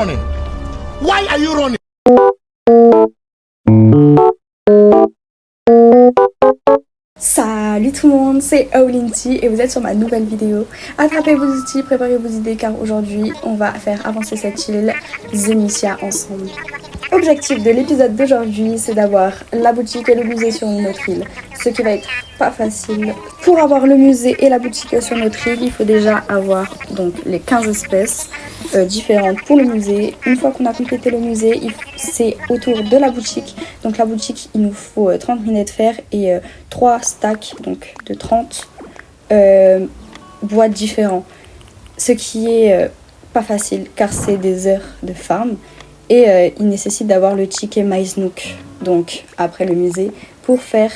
running? Why are you running? Salut tout le monde, c'est Aulinti et vous êtes sur ma nouvelle vidéo. Attrapez vos outils, préparez vos idées car aujourd'hui on va faire avancer cette île Zenithia ensemble. Objectif de l'épisode d'aujourd'hui, c'est d'avoir la boutique et le musée sur notre île, ce qui va être pas facile. Pour avoir le musée et la boutique sur notre île, il faut déjà avoir donc les 15 espèces différentes pour le musée. Une fois qu'on a complété le musée, c'est autour de la boutique. Donc la boutique, il nous faut 30 minets de fer et 3 stacks donc de 30 boîtes différents. Ce qui est pas facile car c'est des heures de farm. Et il nécessite d'avoir le ticket MySnook, donc après le musée, pour faire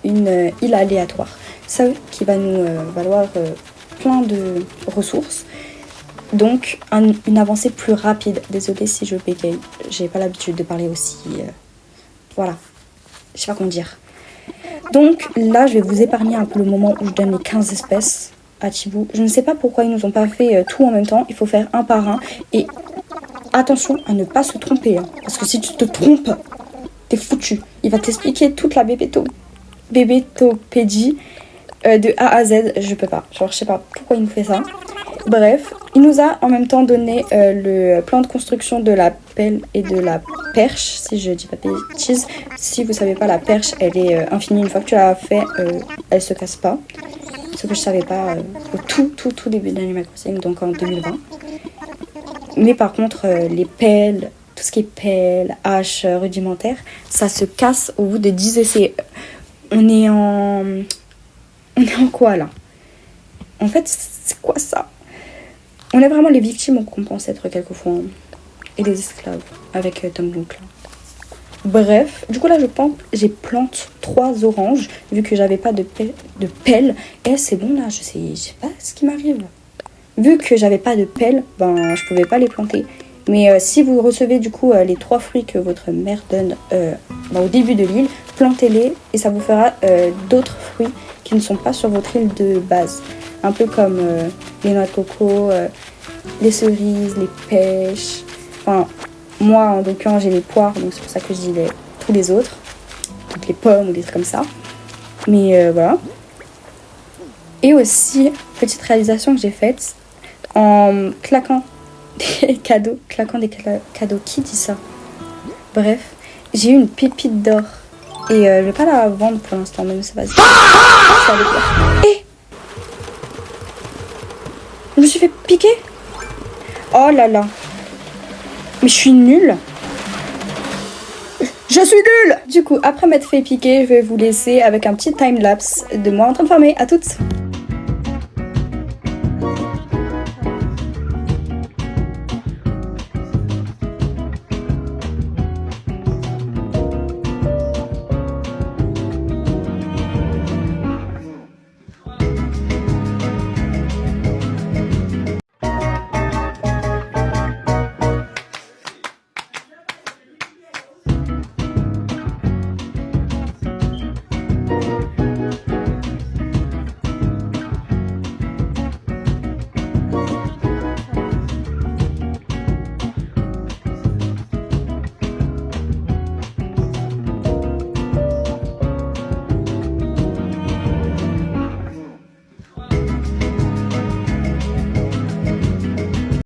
une île aléatoire. Ça qui va nous valoir plein de ressources. Donc une avancée plus rapide. Désolée si je bégaye, j'ai pas l'habitude de parler aussi. Voilà, je sais pas comment dire. Donc là, je vais vous épargner un peu le moment où je donne les 15 espèces à Thibaut. Je ne sais pas pourquoi ils nous ont pas fait tout en même temps. Il faut faire un par un et attention à ne pas se tromper, hein, parce que si tu te trompes, t'es foutu. Il va t'expliquer toute la bébétopédie de A à Z. Je peux pas, genre je sais pas pourquoi il nous fait ça. Bref, il nous a en même temps donné le plan de construction de la pelle et de la perche, si je dis pas de bêtises. Si vous savez pas, la perche, elle est infinie. Une fois que tu l'as fait, elle se casse pas. Ce que je savais pas au tout début d'Animal Crossing, donc en 2020. Mais par contre, les pelles, tout ce qui est pelles, haches rudimentaires, ça se casse au bout de 10 essais. On est en quoi là? En fait, c'est quoi ça? On est vraiment les victimes qu'on pense être quelquefois. Hein. Et des esclaves avec Tom Nook là. Bref, du coup là j'ai plante 3 oranges vu que j'avais pas de pelle. Et c'est bon là, je sais pas ce qui m'arrive. Vu que j'avais pas de pelle, ben je pouvais pas les planter. Mais si vous recevez du coup les 3 fruits que votre mère donne au début de l'île, plantez-les et ça vous fera d'autres fruits qui ne sont pas sur votre île de base. Un peu comme les noix de coco, les cerises, les pêches. Enfin, moi en l'occurrence j'ai les poires, donc c'est pour ça que je dis tous les autres. Donc les pommes ou des trucs comme ça. Mais voilà. Et aussi, petite réalisation que j'ai faite, en claquant des cadeaux. Qui dit ça? Bref, j'ai eu une pépite d'or. Et je vais pas la vendre pour l'instant, même ça va se faire. Et je me suis fait piquer. Oh là là. Mais je suis nulle. Je suis nulle. Du coup, après m'être fait piquer, je vais vous laisser avec un petit time-lapse de moi en train de farmer. À toutes.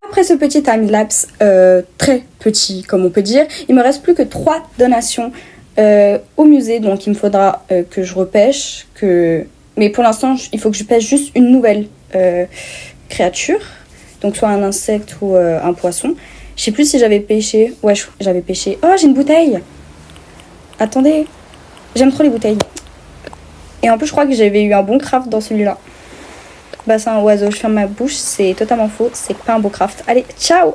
Après ce petit time-lapse, très petit comme on peut dire, il me reste plus que 3 donations au musée. Donc il me faudra que je repêche. Mais pour l'instant, il faut que je pêche juste une nouvelle créature. Donc soit un insecte ou un poisson. Je sais plus si j'avais pêché. Ouais, j'avais pêché. Oh, j'ai une bouteille. Attendez. J'aime trop les bouteilles. Et en plus, je crois que j'avais eu un bon craft dans celui-là. Bah c'est un oiseau, je ferme ma bouche, c'est totalement faux, c'est pas un beau craft. Allez, ciao.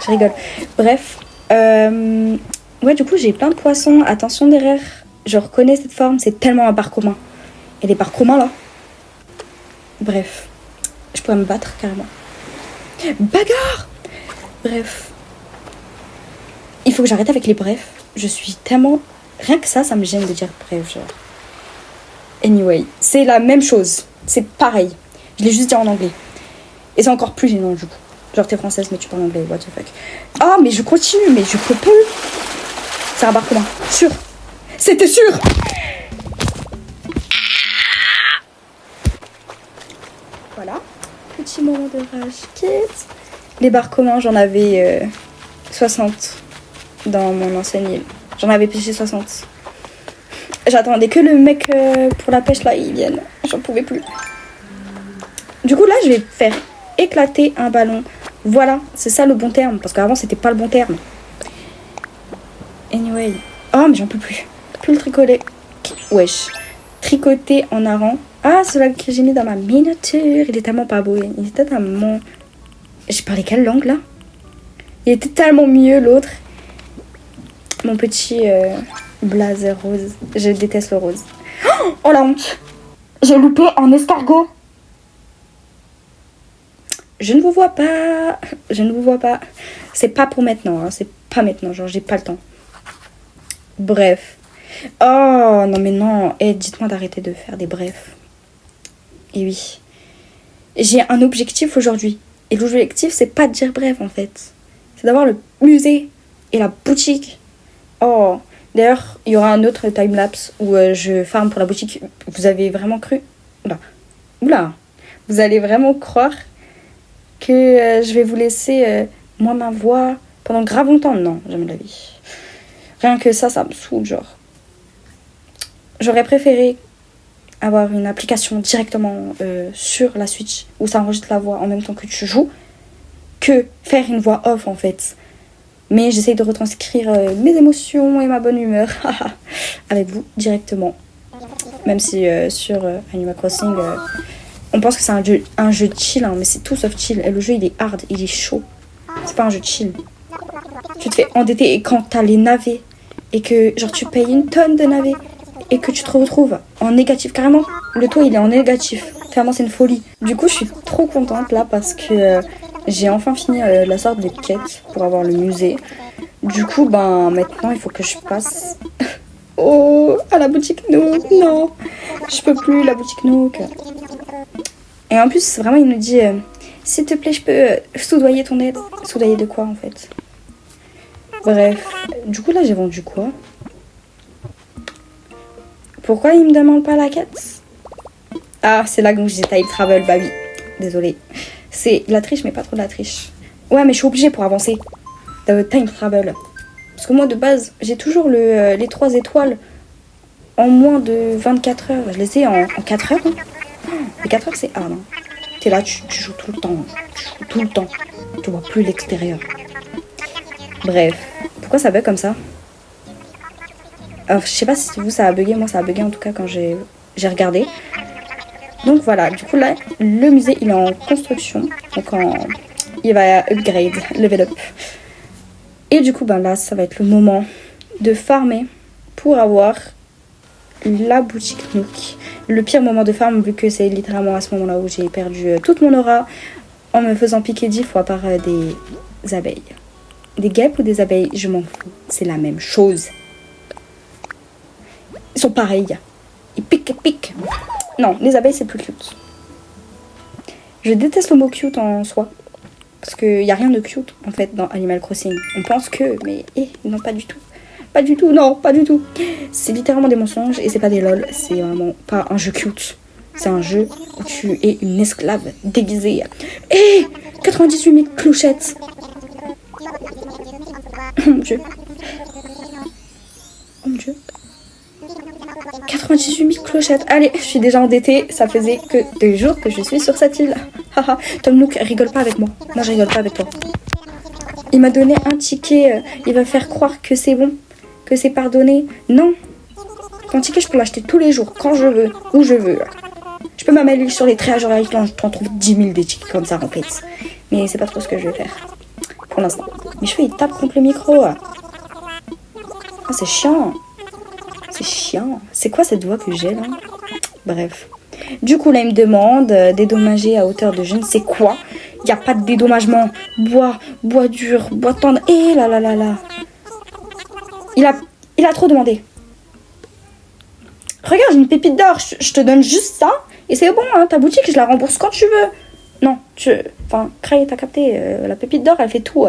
Je rigole. Bref, ouais du coup j'ai plein de poissons, attention derrière, je reconnais cette forme, c'est tellement un bar commun. Et les bars communs là. Bref, je pourrais me battre carrément. Bagarre. Bref. Il faut que j'arrête avec les brefs, je suis tellement... Rien que ça me gêne de dire bref, genre. Anyway, c'est la même chose, c'est pareil. Je l'ai juste dit en anglais. Et c'est encore plus gênant du coup. Genre, t'es française, mais tu parles anglais, what the fuck. Ah, mais je continue, mais je peux plus. C'est un bar commun, sûr. C'était sûr. Voilà, petit moment de rage quitte. Les bars communs, j'en avais 60 dans mon ancienne île. J'en avais pêché 60. J'attendais que le mec pour la pêche là, il vienne. J'en pouvais plus. Du coup là, je vais faire éclater un ballon. Voilà, c'est ça le bon terme. Parce qu'avant, c'était pas le bon terme. Anyway. Oh, mais j'en peux plus. Plus le tricoter. Wesh. Tricoter en hareng. Ah, celui que j'ai mis dans ma miniature. Il est tellement pas beau. Il était tellement... J'ai parlé quelle langue là? Il était tellement mieux l'autre. Mon petit blazer rose. Je déteste le rose. Oh la honte! J'ai loupé en escargot. Je ne vous vois pas. Je ne vous vois pas. C'est pas pour maintenant. Hein. C'est pas maintenant. Genre, j'ai pas le temps. Bref. Oh, non mais non. Eh, dites-moi d'arrêter de faire des brefs. Et oui. J'ai un objectif aujourd'hui. Et l'objectif, c'est pas de dire bref, en fait. C'est d'avoir le musée et la boutique. Oh. D'ailleurs, il y aura un autre timelapse où je farm pour la boutique. Vous avez vraiment cru... Oula. Vous allez vraiment croire que je vais vous laisser, moi, ma voix pendant grave longtemps. Non, jamais de la vie. Rien que ça me saoule, genre. J'aurais préféré avoir une application directement sur la Switch où ça enregistre la voix en même temps que tu joues que faire une voix off, en fait. Mais j'essaye de retranscrire mes émotions et ma bonne humeur avec vous directement. Même si sur Animal Crossing... on pense que c'est un jeu chill, hein, mais c'est tout sauf chill. Et le jeu, il est hard, il est chaud. C'est pas un jeu chill. Tu te fais endetter et quand t'as les navets et que genre tu payes une tonne de navets et que tu te retrouves en négatif, carrément, le toit, il est en négatif. Clairement, c'est une folie. Du coup, je suis trop contente là parce que j'ai enfin fini la sorte de quête pour avoir le musée. Du coup, ben maintenant, il faut que je passe... Oh, à la boutique Nook, non. Je peux plus, la boutique Nook. Et en plus, vraiment, il nous dit s'il te plaît, je peux soudoyer ton aide. Soudoyer de quoi, en fait? Bref. Du coup, là, j'ai vendu quoi? Pourquoi il me demande pas la quête? Ah, c'est là que j'ai time travel, bah oui. Désolée. C'est la triche, mais pas trop de la triche. Ouais, mais je suis obligée pour avancer. Time travel. Parce que moi, de base, j'ai toujours les 3 étoiles en moins de 24 heures. Je les ai en 4 heures. Hein. Les 4 heures, c'est hard. Hein. T'es là, tu joues tout le temps. Tu joues tout le temps. Tu vois plus l'extérieur. Bref. Pourquoi ça bug comme ça? Alors, je sais pas si vous, ça a bugué. Moi, ça a bugué en tout cas quand j'ai regardé. Donc voilà. Du coup, là, le musée, il est en construction. Donc, il va upgrade, level up. Et du coup, ben là, ça va être le moment de farmer pour avoir la boutique Nook. Le pire moment de farm, vu que c'est littéralement à ce moment-là où j'ai perdu toute mon aura en me faisant piquer 10 fois par des abeilles. Des guêpes ou des abeilles, je m'en fous. C'est la même chose. Ils sont pareils. Ils piquent. Non, les abeilles, c'est plus cute. Je déteste le mot cute en soi. Parce qu'il n'y a rien de cute, en fait, dans Animal Crossing. On pense que, mais non, pas du tout. Pas du tout, non, pas du tout. C'est littéralement des mensonges et c'est pas des lol. C'est vraiment pas un jeu cute. C'est un jeu où tu es une esclave déguisée. 98 000 clochettes. Oh mon Dieu. Oh mon Dieu. 98 000 clochettes. Allez, je suis déjà endettée. Ça faisait que 2 jours que je suis sur cette île. Tom Nook, rigole pas avec moi. Moi, je rigole pas avec toi. Il m'a donné un ticket. Il va faire croire que c'est bon. Que c'est pardonné. Non. Ton ticket, je peux l'acheter tous les jours. Quand je veux. Où je veux. Je peux m'améliore sur les traits. Genre, je t'en trouve 10 000 des tickets comme ça, en fait. Mais c'est pas trop ce que je vais faire. Pour l'instant. Mes cheveux, ils tapent contre le micro. Ah, c'est chiant. C'est chiant. C'est quoi cette voix que j'ai là? Bref. Du coup, là, il me demande dédommager à hauteur de je ne sais quoi. Il n'y a pas de dédommagement. Bois dur, bois tendre. Et là. Il a trop demandé. Regarde, j'ai une pépite d'or. Je te donne juste ça. Et c'est bon, hein, ta boutique, je la rembourse quand tu veux. Non, enfin, Cray, t'as capté, la pépite d'or, elle fait tout.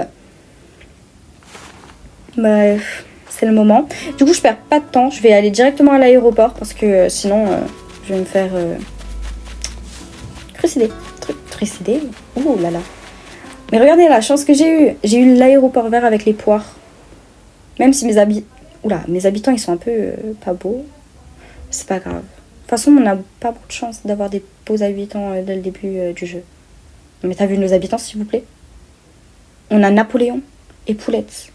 Bref, c'est le moment. Du coup, je perds pas de temps. Je vais aller directement à l'aéroport parce que sinon, je vais me faire trucider. Trucider. Ouh là là. Mais regardez la chance que j'ai eue. J'ai eu l'aéroport vert avec les poires. Même si mes habitants, ils sont un peu pas beaux. C'est pas grave. De toute façon, on n'a pas beaucoup de chance d'avoir des beaux habitants dès le début du jeu. Mais t'as vu nos habitants, s'il vous plaît? On a Napoléon et Poulette.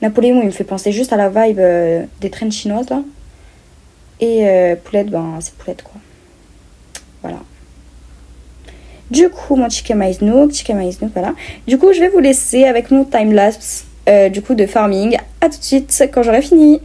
Napoléon, il me fait penser juste à la vibe des traînes chinoises, là. Et Poulette, ben, c'est Poulette, quoi. Voilà. Du coup, mon chicken maïs nook, voilà. Du coup, je vais vous laisser avec mon timelapse, du coup, de farming. À tout de suite, quand j'aurai fini.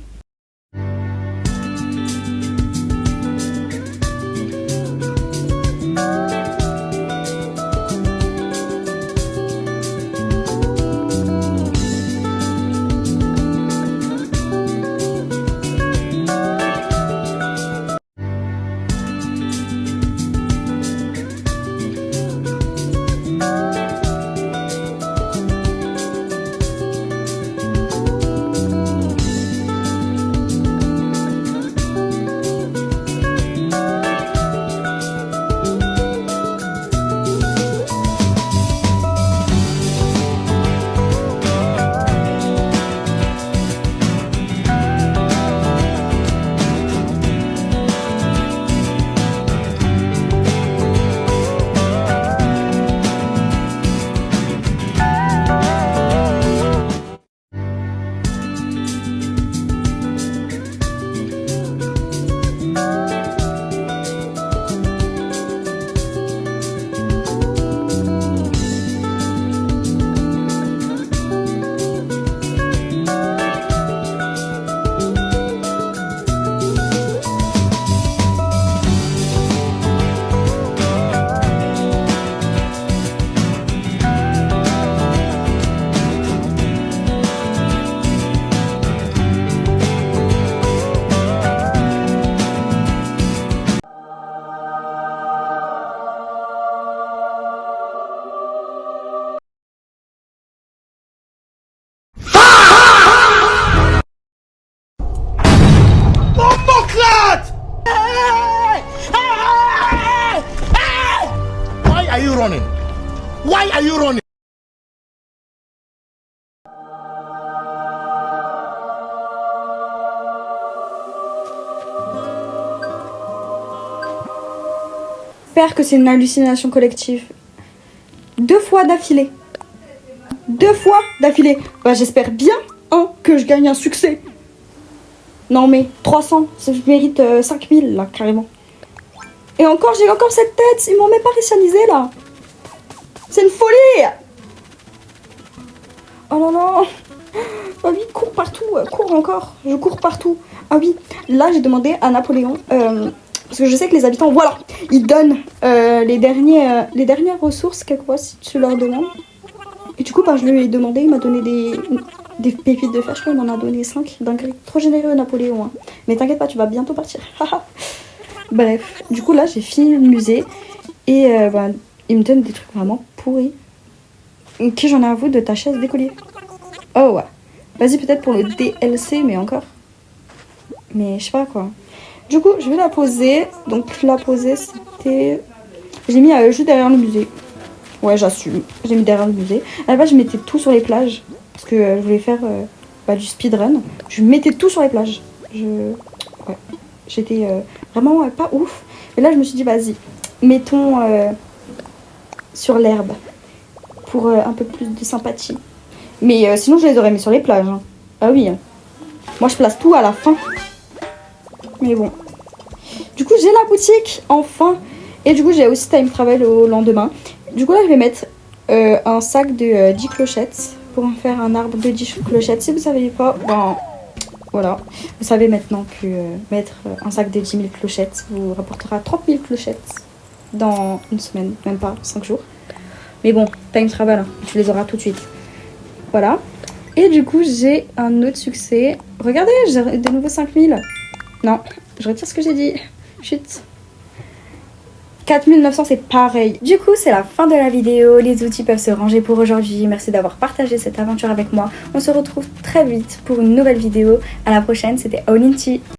Why are you running? Why are you running? J'espère que c'est une hallucination collective. 2 fois d'affilée. 2 fois d'affilée. Bah, j'espère bien que je gagne un succès. Non mais 300, ça mérite 5000 là, carrément. Et encore, j'ai encore cette tête. Ils m'ont même pas récialisé là. C'est une folie. Oh là là. Ah oui, cours partout. Cours encore. Je cours partout. Ah oui, là j'ai demandé à Napoléon. Parce que je sais que les habitants, voilà, ils donnent les dernières ressources quelquefois si tu leur demandes. Et du coup, bah, je lui ai demandé, il m'a donné des pépites de fer, je crois, il m'en a donné 5. Donc, trop généreux Napoléon. Hein. Mais t'inquiète pas, tu vas bientôt partir. Bref, du coup là j'ai fini le musée. Et bah, il me donne des trucs vraiment pourris. Qui j'en ai à vous de ta chaise d'écolier? Oh ouais. Vas-y peut-être pour le DLC, mais encore. Mais je sais pas quoi. Du coup, je vais la poser. Donc, la poser, c'était... J'ai mis juste derrière le musée. Ouais, j'assume. J'ai mis derrière le musée. À la base, je mettais tout sur les plages. Parce que je voulais faire du speedrun. Je mettais tout sur les plages. Ouais. J'étais vraiment pas ouf. Et là, je me suis dit, vas-y, mettons sur l'herbe. Pour un peu plus de sympathie. Mais sinon, je les aurais mis sur les plages. Hein. Ah oui. Hein. Moi, je place tout à la fin. Mais bon. Du coup, j'ai la boutique, enfin. Et du coup, j'ai aussi time travel au lendemain. Du coup, là, je vais mettre un sac de 10 clochettes pour en faire un arbre de 10 clochettes. Si vous ne savez pas, ben voilà. Vous savez maintenant que mettre un sac de 10 000 clochettes vous rapportera 30 000 clochettes dans une semaine, même pas 5 jours. Mais bon, time travel, hein, tu les auras tout de suite. Voilà. Et du coup, j'ai un autre succès. Regardez, j'ai de nouveau 5000. Non, je retire ce que j'ai dit. Chut. 4900 c'est pareil. Du coup c'est la fin de la vidéo, les outils peuvent se ranger pour aujourd'hui. Merci d'avoir partagé cette aventure avec moi. On se retrouve très vite pour une nouvelle vidéo. À la prochaine, c'était Oninchi.